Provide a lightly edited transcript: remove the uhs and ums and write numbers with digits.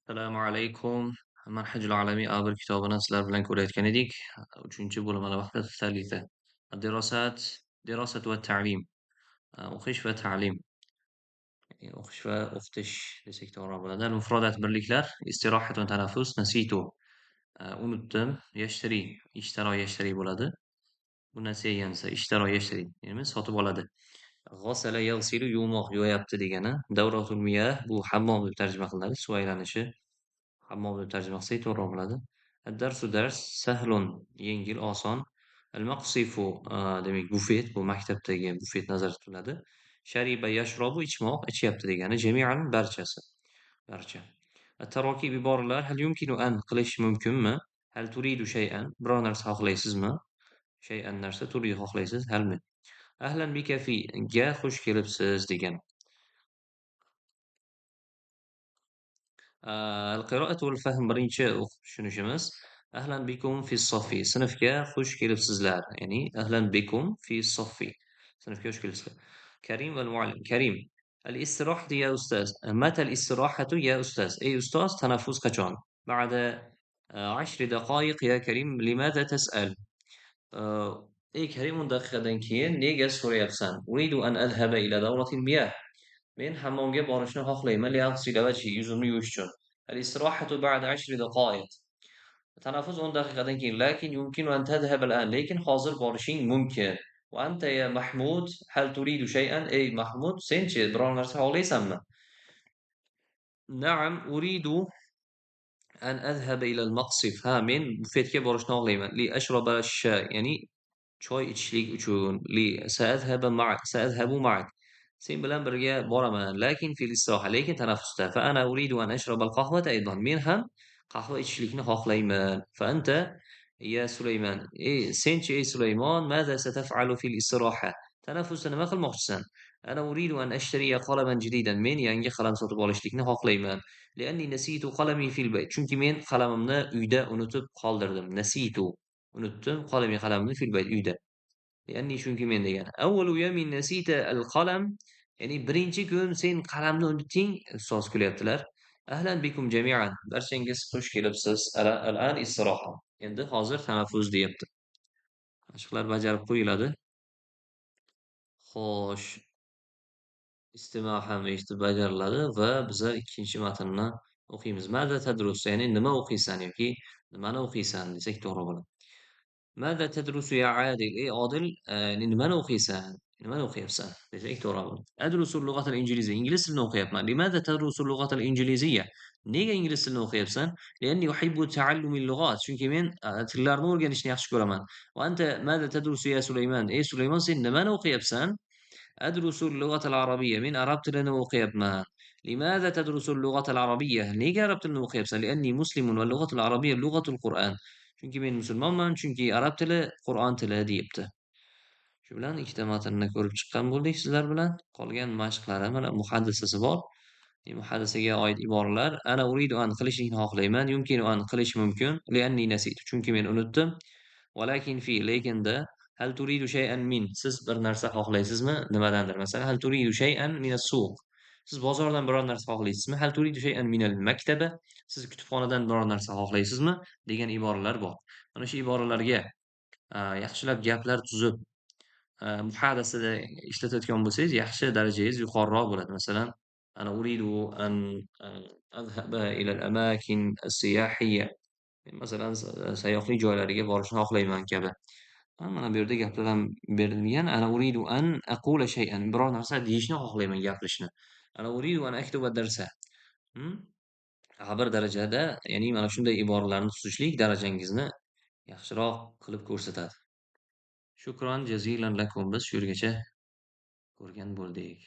Assalomu alaykum. Manhajul alamiy A1 kitobini sizlar bilan ko'rayotgan edik. 3-bo'lim alohida tutallikda. Ad-dirosat, dirosat va ta'lim. O'qish va ta'lim. Ya'ni o'qish va o'qitish desak to'g'riroq bo'ladi. Al-mufrodat birliklar. Istirohat va tanaffus. Nasitu. Unutdim. Yashtari. Ishtaro yashtari bo'ladi. Bu nasiya yansa. Ishtaro yashtari. Ya'ni sotib oladi. G'asala yaghsilu yuvmoq, yuvayapti degani. Davratul miyah bu hammom deb tarjima qilinadi. Suv aylanishi. Hammom deb tarjima qilsak to'g'ri bo'ladi. Ad-darsu dars sahlun yengil, oson. Al-maqsifu demak bufet bu maktabdagi bufet nazarda tutiladi. Shariba yashrobu ichmoq, ichyapti degani. Jami'an barchasi. Barcha. At-tarokib iboralar hal yumkinu an qilish mumkinmi? Hal turidu shay'an biror narsa xohlaysizmi? Shay'an narsa turidu xohlaysiz, halmi? Ahlan bika fi ga xush kelibsiz degan. القراءة والفهم birinchi o'qib tushunishimiz. Ahlan bikum fi soffi. Sinfga xush kelibsizlar. Ya'ni ahlan bikum fi soffi. Sinfga xush kelibsizlar. Karim val muallim. Karim. الاستراحة يا أستاذ. متى الاستراحة يا أستاذ؟ أي أستاذ تنفس قشون. بعد 10 دقائق يا كريم لماذا تسأل؟ أي كريم daqiqadan keyin nega so'rayapsan? أريد أن أذهب إلى دورة المياه. Men hammomga borishni xohlayman liaghsila vajhi yuzimni yuvish uchun. Al-istirohatu ba'da 10 daqoiq. Tanaffus 10 daqiqadan keyin. Lakin yumkinu an tadhhab al-an. Lekin hozir borishing mumkin. Va anta ya Mahmud hal turidu shay'an? Ey Mahmud, senchi biror narsa xohlaysanmi? Na'am, uridu an adhhaba ila al-maqsif. Ha, men bufetga borishni xohlayman. Li ashraba ash-shay, ya'ni choy ichishlik uchun. Li sa'adhaba ma'ak, sa'adhabu ma'ak. Sen bilan birga boraman. Lakin fil istiroha, lekin tanaffusda. Fa ana uridu an ashraba al-qahvata aydan. Men ham qahva ichishlikni xohlayman. Fa anta ya Sulayman. Senchi ey Sulaymon, maza sataf'alu fil istiroha? Tanaffusda nima qilmoqchisan? Ana uridu an ashtariya qalaman jadidan. Men yangi qalam sotib olishlikni xohlayman. Lianni nasitu qalami fil bayt. Chunki men qalamimni uyda unutib qoldirdim. Nasitu. Unutdim qalamimni fil bayt uyda. Lianni chunki men degani. Avvalu yamin nasita al-qalam. Ya'ni birinchi kun sen qalamni unutding, ustoz kulyaptilar. Ahlan bikum jami'an. Barchangiz xush kelibsiz. Al-an istiroha. Endi hozir tanaffus deyapti. Mashqlar bajarib qo'yiladi. Xo'sh, istima ham eshitib bajariladi va biza ikkinchi matnni o'qiymiz. Maza tadrus, ya'ni nima o'qiysan yoki nimani o'qiysan desak to'g'ri bo'ladi. Maza tadrusu ya Adil? Ey Odil, nimani o'qiysan? Nimani o'qiyapsan desak to'g'ri bo'ladi. Adrusu al-lughatal ingliziyya. Ingliz tilini o'qiyapman. Limaza tadrusu al-lughatal ingliziyya? Nega ingliz tilini o'qiyapsan? Lianni uhibbu ta'allumi al-lughat. Chunki men tillarni o'rganishni yaxshi ko'raman. Va anta maza tadrusu ya Sulayman? Ey Sulaymon, sen nimani o'qiyapsan? أدرس اللغة العربية. من أردت لنا وقيبما. لماذا تدرس اللغة العربية؟ نيجا أردت لنا وقيبسا لأني مسلم واللغة العربية لغة القرآن. Chunki men musulmonman, chunki arab tili Qur'on tili deyapti. Shu bilan ikkita matnni ko'rib chiqqan bo'ldik sizlar bilan. Qolgan mashqlari mana muhaddisasi bor. Muhaddisaga oid iboralar. Ana uridu an qilishni xohlayman. Yumkinu an qilish mumkin. Lianni nasitu. Chunki men unutdim. Walakin fi lekinda hal turidu shay'an min. Siz bir narsa xohlaysizmi? Nimadandir? Masalan, hal turidu shay'an min as-suq. Siz bozordan biror narsa xohlaysizmi? Hal turidu shay'an min al-maktaba. Siz kutubxonadan biror narsa xohlaysizmi? Degan iboralar bor. Mana shu iboralarga yaxshilab gaplar tuzib muhadasada ishlatayotgan bo'lsangiz, yaxshi darajangiz yuqoriroq bo'ladi. Masalan, ana uridu an adhhaba ila al-amakin as-siyahiyya. Masalan, sayyohlik joylariga borishni xohlayman kabi. Mana bu yerda gaplar ham berilgan. Ana uridu an aqula shay'an. Biror narsa deyishni xohlayman, gapirishni. Ana uridu an aktuba darsa. Bir darajada, ya'ni mana shunday iboralarni tuzishlik darajangizni yaxshiroq qilib ko'rsatadi. Shukron jazilan lakum. Biz shu yergacha ko'rgan bo'ldik.